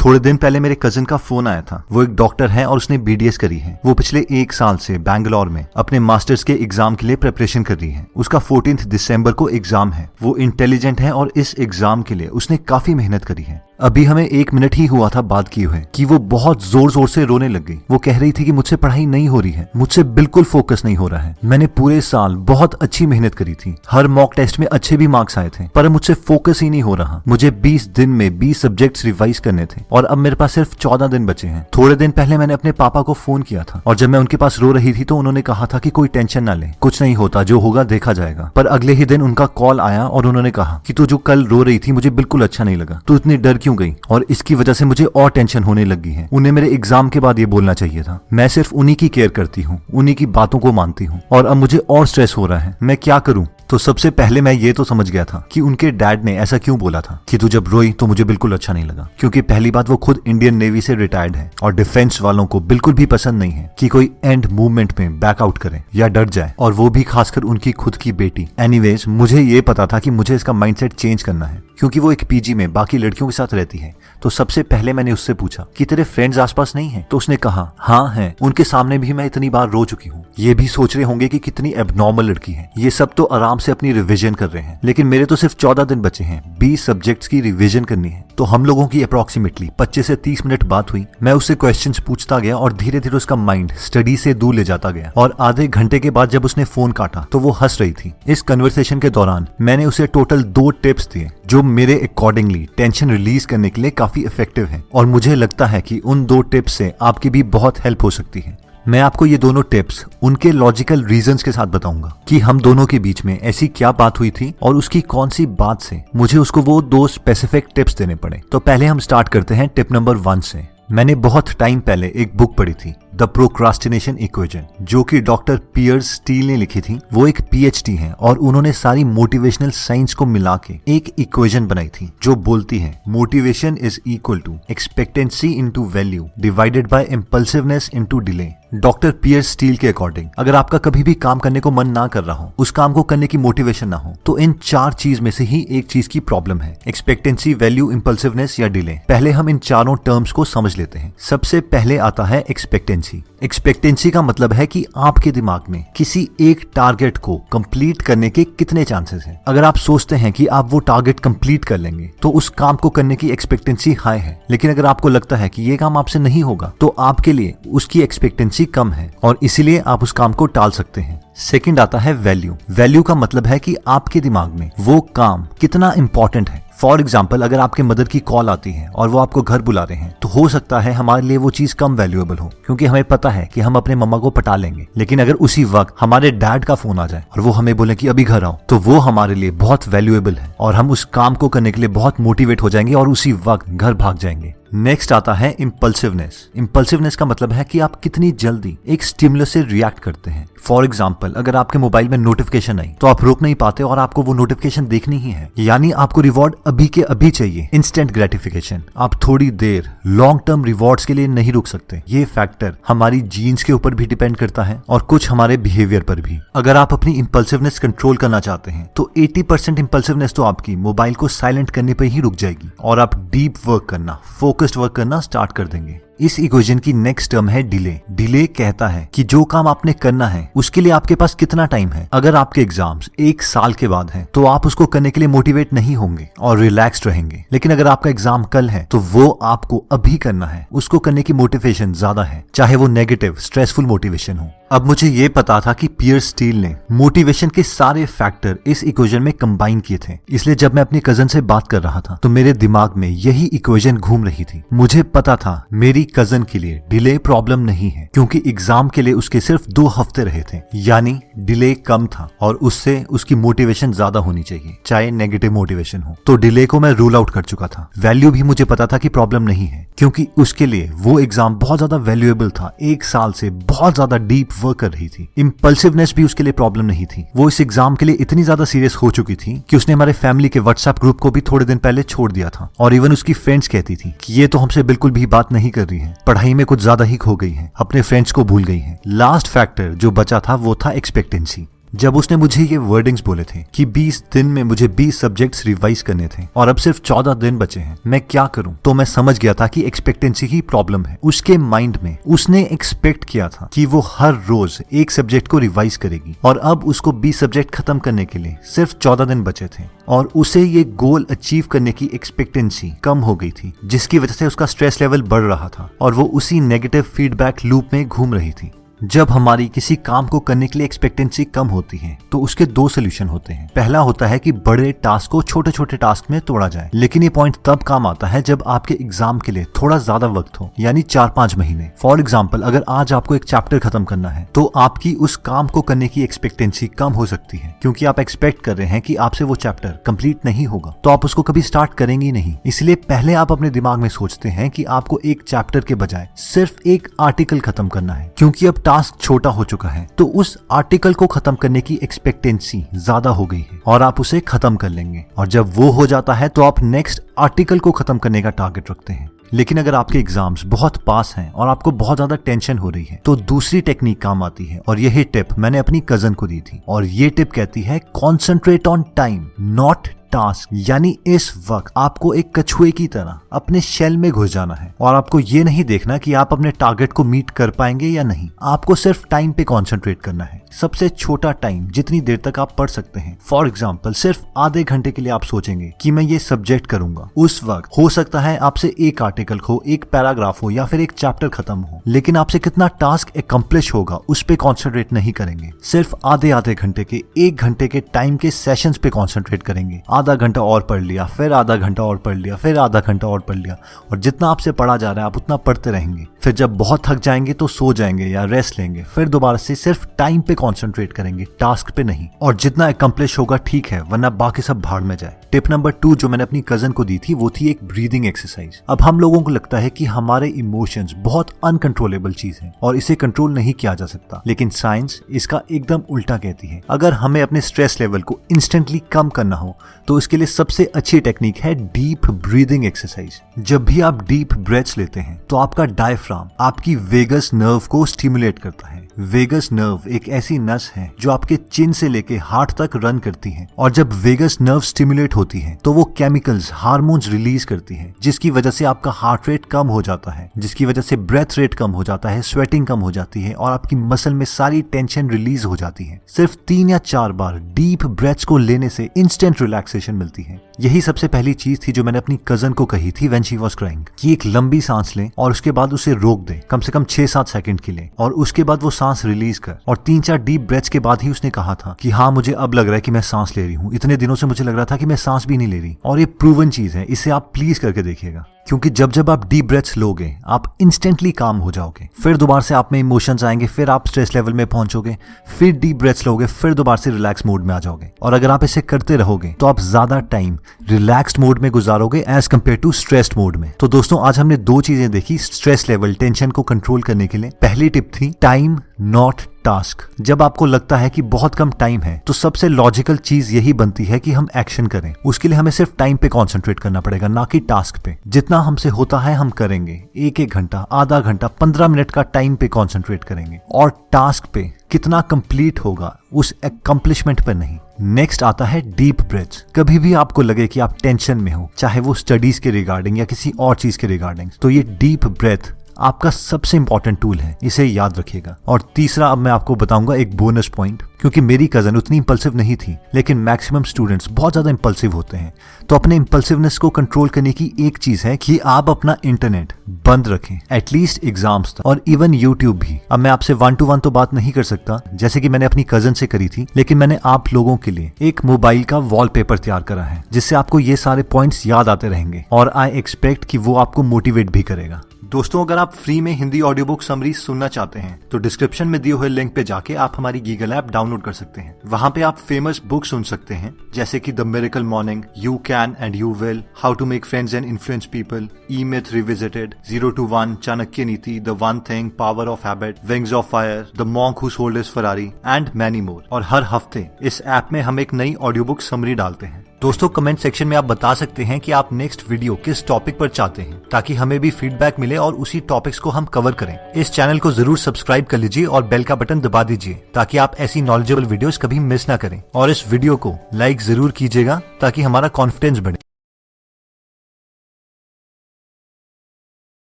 थोड़े दिन पहले मेरे कजिन का फोन आया था। वो एक डॉक्टर है और उसने बीडीएस करी है। वो पिछले 1 साल से बैंगलोर में अपने मास्टर्स के एग्जाम के लिए प्रिपरेशन कर रही है। उसका 14 दिसंबर को एग्जाम है। वो इंटेलिजेंट है और इस एग्जाम के लिए उसने काफी मेहनत करी है। अभी हमें 1 मिनट ही हुआ था बात किए हुए कि वो बहुत जोर जोर से रोने लग गई। वो कह रही थी कि मुझसे पढ़ाई नहीं हो रही है, मुझसे बिल्कुल फोकस नहीं हो रहा है। मैंने पूरे साल बहुत अच्छी मेहनत करी थी, हर मॉक टेस्ट में अच्छे भी मार्क्स आए थे, पर मुझसे फोकस ही नहीं हो रहा। मुझे 20 दिन में 20 सब्जेक्ट्स रिवाइज करने थे और अब मेरे पास सिर्फ 14 दिन बचे हैं। थोड़े दिन पहले मैंने अपने पापा को फोन किया था और जब मैं उनके पास रो रही थी तो उन्होंने कहा था कि कोई टेंशन ना ले, कुछ नहीं होता, जो होगा देखा जाएगा। पर अगले ही दिन उनका कॉल आया और उन्होंने कहा कि तू जो कल रो रही थी मुझे बिल्कुल अच्छा नहीं लगा, तू इतनी डर क्यों गई, और इसकी वजह से मुझे और टेंशन होने लगी है। उन्हें मेरे एग्जाम के बाद ये बोलना चाहिए था। मैं सिर्फ उन्हीं की केयर करती हूँ, उन्हीं की बातों को मानती हूँ और अब मुझे और स्ट्रेस हो रहा है, मैं क्या करूँ। तो सबसे पहले मैं ये तो समझ गया था कि उनके डैड ने ऐसा क्यों बोला था कि तू जब रोई तो मुझे बिल्कुल अच्छा नहीं लगा, क्योंकि पहली बात वो खुद इंडियन नेवी से रिटायर्ड है और डिफेंस वालों को बिल्कुल भी पसंद नहीं है कि कोई एंड मूवमेंट में बैकआउट करे या डर जाए, और वो भी खासकर उनकी खुद की बेटी। एनीवेज, मुझे ये पता था कि मुझे इसका माइंडसेट चेंज करना है, क्योंकि वो एक पीजी में बाकी लड़कियों के साथ रहती है। तो सबसे पहले मैंने उससे पूछा कि तेरे फ्रेंड्स आसपास नहीं है? तो उसने कहा हाँ है, उनके सामने भी मैं इतनी बार रो चुकी हूँ। ये भी सोच रहे होंगे कि कितनी एबनॉर्मल लड़की है, ये सब तो आराम से अपनी रिविजन कर रहे हैं, लेकिन मेरे तो सिर्फ 14 दिन बचे हैं, 20 सब्जेक्ट्स की रिविजन करनी है। तो हम लोगों की अप्रोक्सीमेटली 25 से 30 मिनट बात हुई। मैं उससे क्वेश्चंस पूछता गया और धीरे धीरे उसका माइंड स्टडी से दूर ले जाता गया, और आधे घंटे के बाद जब उसने फोन काटा तो वो हंस रही थी। इस कन्वर्सेशन के दौरान मैंने उसे टोटल 2 टिप्स दिए जो मेरे अकॉर्डिंगली टेंशन रिलीज करने के लिए काफी इफेक्टिव है, और मुझे लगता है कि उन 2 टिप्स से आपकी भी बहुत हेल्प हो सकती है। मैं आपको ये दोनों टिप्स उनके लॉजिकल रीजंस के साथ बताऊंगा कि हम दोनों के बीच में ऐसी क्या बात हुई थी और उसकी कौन सी बात से मुझे उसको वो 2 स्पेसिफिक टिप्स देने पड़े। तो पहले हम स्टार्ट करते हैं टिप नंबर 1 से। मैंने बहुत टाइम पहले एक बुक पढ़ी थी, द प्रोक्रास्टिनेशन इक्वेशन, जो कि डॉक्टर पियर्स स्टील ने लिखी थी। वो एक पीएचडी हैं और उन्होंने सारी मोटिवेशनल साइंस को मिला के एक इक्वेशन बनाई थी जो बोलती है motivation is equal to expectancy into value divided by impulsiveness into delay. Doctor Piers Steel के अकॉर्डिंग अगर आपका कभी भी काम करने को मन ना कर रहा हो, उस काम को करने की मोटिवेशन ना हो, तो इन 4 चीज में से ही एक चीज की प्रॉब्लम है, एक्सपेक्टेंसी, वैल्यू, इम्पल्सिवनेस या डिले। पहले हम इन चारों टर्म्स को समझ लेते हैं। सबसे पहले आता है एक्सपेक्टेंसी। एक्सपेक्टेंसी का मतलब है कि आपके दिमाग में किसी एक टारगेट को कंप्लीट करने के कितने चांसेस हैं। अगर आप सोचते हैं कि आप वो टारगेट कंप्लीट कर लेंगे तो उस काम को करने की एक्सपेक्टेंसी हाई है, लेकिन अगर आपको लगता है कि ये काम आपसे नहीं होगा तो आपके लिए उसकी एक्सपेक्टेंसी कम है और इसीलिए आप उस काम को टाल सकते हैं। सेकंड आता है वैल्यू। वैल्यू का मतलब है कि आपके दिमाग में वो काम कितना इंपॉर्टेंट है। फॉर एग्जाम्पल, अगर आपके मदर की कॉल आती है और वो आपको घर बुला रहे हैं तो हो सकता है हमारे लिए वो चीज कम वैल्यूएबल हो, क्योंकि हमें पता है कि हम अपने मम्मा को पटा लेंगे। लेकिन अगर उसी वक्त हमारे डैड का फोन आ जाए और वो हमें बोले कि अभी घर आओ, तो वो हमारे लिए बहुत वैल्यूएबल है और हम उस काम को करने के लिए बहुत मोटिवेट हो जाएंगे और उसी वक्त घर भाग जाएंगे। नेक्स्ट आता है इम्पल्सिवनेस। इम्पल्सिवनेस का मतलब है कि आप कितनी जल्दी एक स्टिमुलस से रिएक्ट करते हैं। फॉर एग्जाम्पल, अगर आपके मोबाइल में नोटिफिकेशन आई तो आप रोक नहीं पाते और आपको वो नोटिफिकेशन देखनी ही है, यानी आपको रिवॉर्ड अभी के अभी चाहिए, इंस्टेंट ग्रेटिफिकेशन। आप थोड़ी देर लॉन्ग टर्म रिवॉर्ड्स के लिए नहीं रुक सकते। ये फैक्टर हमारी जीन्स के ऊपर भी डिपेंड करता है और कुछ हमारे बिहेवियर पर भी। अगर आप अपनी इम्पल्सिवनेस कंट्रोल करना चाहते हैं तो 80% इम्पल्सिवनेस तो आपकी मोबाइल को साइलेंट करने पर ही रुक जाएगी और आप डीप वर्क करना, फोकस्ड वर्क करना स्टार्ट कर देंगे। इस इक्वेशन की नेक्स्ट टर्म है डिले। डिले कहता है कि जो काम आपने करना है उसके लिए आपके पास कितना टाइम है। अगर आपके एग्जाम्स 1 साल के बाद हैं तो आप उसको करने के लिए मोटिवेट नहीं होंगे और रिलैक्स्ड रहेंगे, लेकिन अगर आपका एग्जाम कल है तो वो आपको अभी करना है, उसको करने की मोटिवेशन ज्यादा है, चाहे वो नेगेटिव स्ट्रेसफुल मोटिवेशन हो। अब मुझे ये पता था कि पियर्स स्टील ने मोटिवेशन के सारे फैक्टर इस इक्वेशन में कंबाइन किए थे, इसलिए जब मैं अपनी कजन से बात कर रहा था तो मेरे दिमाग में यही इक्वेशन घूम रही थी। मुझे पता था मेरी कजन के लिए डिले प्रॉब्लम नहीं है, क्योंकि एग्जाम के लिए उसके सिर्फ 2 हफ्ते रहे थे, यानी डिले कम था और उससे उसकी मोटिवेशन ज्यादा होनी चाहिए, चाहे नेगेटिव मोटिवेशन हो। तो डिले को मैं रूल आउट कर चुका था। वैल्यू भी मुझे पता था कि प्रॉब्लम नहीं है, क्योंकि उसके लिए वो एग्जाम बहुत ज्यादा वैल्यूएबल था, 1 साल से बहुत ज्यादा डीप वर्क कर रही थी। इम्पल्सिवनेस भी उसके लिए प्रॉब्लम नहीं थी। वो इस एग्जाम के लिए इतनी ज्यादा सीरियस हो चुकी थी कि उसने हमारे फैमिली के व्हाट्सएप ग्रुप को भी थोड़े दिन पहले छोड़ दिया था, और इवन उसकी फ्रेंड्स कहती थी कि ये तो हमसे बिल्कुल भी बात नहीं कर रही है, पढ़ाई में कुछ ज्यादा ही खो गई है, अपने फ्रेंड्स को भूल गई है। लास्ट फैक्टर जो बचा था वो था एक्सपेक्टेंसी। जब उसने मुझे ये वर्डिंग्स बोले थे कि 20 दिन में मुझे 20 सब्जेक्ट्स रिवाइज करने थे और अब सिर्फ 14 दिन बचे हैं, मैं क्या करूं, तो मैं समझ गया था कि एक्सपेक्टेंसी ही प्रॉब्लम है। उसके माइंड में उसने एक्सपेक्ट किया था कि वो हर रोज एक सब्जेक्ट को रिवाइज करेगी और अब उसको 20 सब्जेक्ट खत्म करने के लिए सिर्फ 14 दिन बचे थे और उसे ये गोल अचीव करने की एक्सपेक्टेंसी कम हो गई थी, जिसकी वजह से उसका स्ट्रेस लेवल बढ़ रहा था और वो उसी नेगेटिव फीडबैक लूप में घूम रही थी। जब हमारी किसी काम को करने के लिए एक्सपेक्टेंसी कम होती है तो उसके दो सोल्यूशन होते हैं। पहला होता है कि बड़े टास्क को छोटे छोटे टास्क में तोड़ा जाए, लेकिन ये पॉइंट तब काम आता है जब आपके एग्जाम के लिए थोड़ा ज्यादा वक्त हो, यानी 4-5 महीने। फॉर एग्जाम्पल, अगर आज आपको एक चैप्टर खत्म करना है तो आपकी उस काम को करने की एक्सपेक्टेंसी कम हो सकती है, क्योंकि आप एक्सपेक्ट कर रहे हैं कि आपसे वो चैप्टर कंप्लीट नहीं होगा, तो आप उसको कभी स्टार्ट करेंगे ही नहीं। इसलिए पहले आप अपने दिमाग में सोचते हैं कि आपको एक चैप्टर के बजाय सिर्फ एक आर्टिकल खत्म करना है, क्योंकि अब टास्क छोटा हो चुका है तो उस आर्टिकल को खत्म करने की एक्सपेक्टेंसी ज्यादा हो गई है और आप उसे खत्म कर लेंगे। और जब वो हो जाता है तो आप नेक्स्ट आर्टिकल को खत्म करने का टारगेट रखते हैं। लेकिन अगर आपके एग्जाम्स बहुत पास हैं और आपको बहुत ज्यादा टेंशन हो रही है तो दूसरी टेक्निक काम आती है, और यही टिप मैंने अपनी कजन को दी थी। और ये टिप कहती है concentrate on time not task, यानी इस वक्त आपको एक कछुए की तरह अपने शेल में घुस जाना है और आपको ये नहीं देखना कि आप अपने टारगेट को मीट कर पाएंगे या नहीं। आपको सिर्फ टाइम पे कॉन्सेंट्रेट करना है, सबसे छोटा टाइम जितनी देर तक आप पढ़ सकते हैं। फॉर एग्जाम्पल, सिर्फ आधे घंटे के लिए आप सोचेंगे कि मैं ये सब्जेक्ट करूंगा। उस वक्त हो सकता है आपसे एक आर्टिकल हो, एक पैराग्राफ हो या फिर एक चैप्टर खत्म हो, लेकिन आपसे कितना टास्क एकम्प्लिश होगा उस पे कॉन्सेंट्रेट नहीं करेंगे। सिर्फ आधे घंटे के 1 घंटे के टाइम के सेशंस पे कॉन्सेंट्रेट करेंगे। आधा घंटा और पढ़ लिया, फिर आधा घंटा और पढ़ लिया, फिर आधा घंटा और पढ़ लिया, और जितना आपसे पढ़ा जा रहा है आप उतना पढ़ते रहेंगे। फिर जब बहुत थक जाएंगे तो सो जाएंगे या रेस्ट लेंगे, फिर दोबारा से सिर्फ टाइम पे कॉन्सेंट्रेट करेंगे, टास्क पे नहीं। और जितना एकम्प्लिश होगा ठीक है, वरना बाकी सब भाड़ में जाए। टिप नंबर 2 जो मैंने अपनी कजन को दी थी वो थी एक ब्रीदिंग एक्सरसाइज। अब हम लोगों को लगता है कि हमारे इमोशंस बहुत अनकंट्रोलेबल चीज है और इसे कंट्रोल नहीं किया जा सकता, लेकिन साइंस इसका एकदम उल्टा कहती है। अगर हमें अपने स्ट्रेस लेवल को इंस्टेंटली कम करना हो तो इसके लिए सबसे अच्छी टेक्निक है डीप ब्रीदिंग एक्सरसाइज। जब भी आप डीप ब्रेथ्स लेते हैं तो आपका डायफ्राम आपकी वेगस नर्व को स्टिमुलेट करता है। वेगस नर्व एक ऐसी नस है जो आपके चिन से लेके हार्ट तक रन करती है, और जब वेगस नर्व स्टिमुलेट होती है तो वो केमिकल्स, हार्मोन्स रिलीज करती है, जिसकी वजह से आपका हार्ट रेट कम हो जाता है, जिसकी वजह से ब्रेथ रेट कम हो जाता है, स्वेटिंग कम हो जाती है और आपकी मसल में सारी टेंशन रिलीज हो जाती है। सिर्फ 3 या 4 बार डीप ब्रेथ्स को लेने से इंस्टेंट रिलैक्सेशन मिलती है। यही सबसे पहली चीज थी जो मैंने अपनी कजन को कही थी व्हेन शी वाज क्राइंग, कि एक लंबी सांस ले और उसके बाद उसे रोक दे कम से कम 6-7 सेकंड के लिए, और उसके बाद वो सांस रिलीज कर। और 3-4 डीप ब्रेथ्स के बाद ही उसने कहा था कि हाँ मुझे अब लग रहा है कि मैं सांस ले रही हूँ, इतने दिनों से मुझे लग रहा था कि मैं सांस भी नहीं ले रही। और ये प्रूवन चीज है, इसे आप प्लीज करके देखिएगा, क्योंकि जब जब आप डीप ब्रेथ्स लोगे आप इंस्टेंटली काम हो जाओगे। फिर दोबारा से आप में इमोशंस आएंगे, फिर आप स्ट्रेस लेवल में पहुंचोगे, फिर डीप ब्रेथ्स लोगे, फिर दोबारा से रिलैक्स मोड में आ जाओगे। और अगर आप इसे करते रहोगे तो आप ज्यादा टाइम रिलैक्स्ड मोड में गुजारोगे as compare to stressed mode में। तो दोस्तों आज हमने 2 चीजें देखी स्ट्रेस लेवल, टेंशन को कंट्रोल करने के लिए। पहली टिप थी टाइम नॉट टास्क। जब आपको लगता है कि बहुत कम टाइम है तो सबसे लॉजिकल चीज यही बनती है कि हम एक्शन करें। उसके लिए हमें सिर्फ टाइम पे कॉन्सेंट्रेट करना पड़ेगा, ना कि टास्क पे। जितना हमसे होता है हम करेंगे, 1-1 घंटा, आधा घंटा, 15 मिनट का टाइम पे कॉन्सेंट्रेट करेंगे, और टास्क पे कितना कंप्लीट होगा उस अकम्प्लिशमेंट पर नहीं। नेक्स्ट आता है डीप ब्रेथ्स। कभी भी आपको लगे कि आप टेंशन में हो, चाहे वो स्टडीज के रिगार्डिंग या किसी और चीज के रिगार्डिंग, तो ये डीप ब्रेथ आपका सबसे इंपॉर्टेंट टूल है, इसे याद रखिएगा। और तीसरा अब मैं आपको बताऊंगा एक बोनस पॉइंट, क्योंकि मेरी कजन उतनी इंपल्सिव नहीं थी, लेकिन मैक्सिमम स्टूडेंट्स बहुत ज्यादा इंपल्सिव होते हैं। तो अपने इंपल्सिवनेस को कंट्रोल करने की एक चीज है कि आप अपना इंटरनेट बंद रखें एटलीस्ट एग्जाम्स तक, और इवन यूट्यूब भी। अब मैं आपसे 1-to-1 तो बात नहीं कर सकता जैसे कि मैंने अपनी कजन से करी थी, लेकिन मैंने आप लोगों के लिए एक मोबाइल का वॉलपेपर तैयार करा है जिससे आपको ये सारे पॉइंट्स याद आते रहेंगे, और आई एक्सपेक्ट कि वो आपको मोटिवेट भी करेगा। दोस्तों अगर आप फ्री में हिंदी ऑडियो बुक समरी सुनना चाहते हैं तो डिस्क्रिप्शन में दिए हुए लिंक पे जाके आप हमारी गीगल ऐप डाउनलोड कर सकते हैं। वहां पे आप फेमस बुक सुन सकते हैं जैसे कि the miracle morning, you can and you will, how to make friends and influence people, E myth revisited, 0 to 1, Chanakya Niti, the one thing, power of habit, wings of fire, the monk who sold his Ferrari and many more. और हर हफ्ते इस app में हम एक नई audio book summary डालते हैं। दोस्तों कमेंट सेक्शन में आप बता सकते हैं कि आप नेक्स्ट वीडियो किस टॉपिक पर चाहते हैं, ताकि हमें भी फीडबैक मिले और उसी टॉपिक्स को हम कवर करें। इस चैनल को जरूर सब्सक्राइब कर लीजिए और बेल का बटन दबा दीजिए, ताकि आप ऐसी नॉलेजेबल वीडियोस कभी मिस ना करें। और इस वीडियो को लाइक जरूर कीजिएगा, ताकि हमारा कॉन्फिडेंस बढ़े।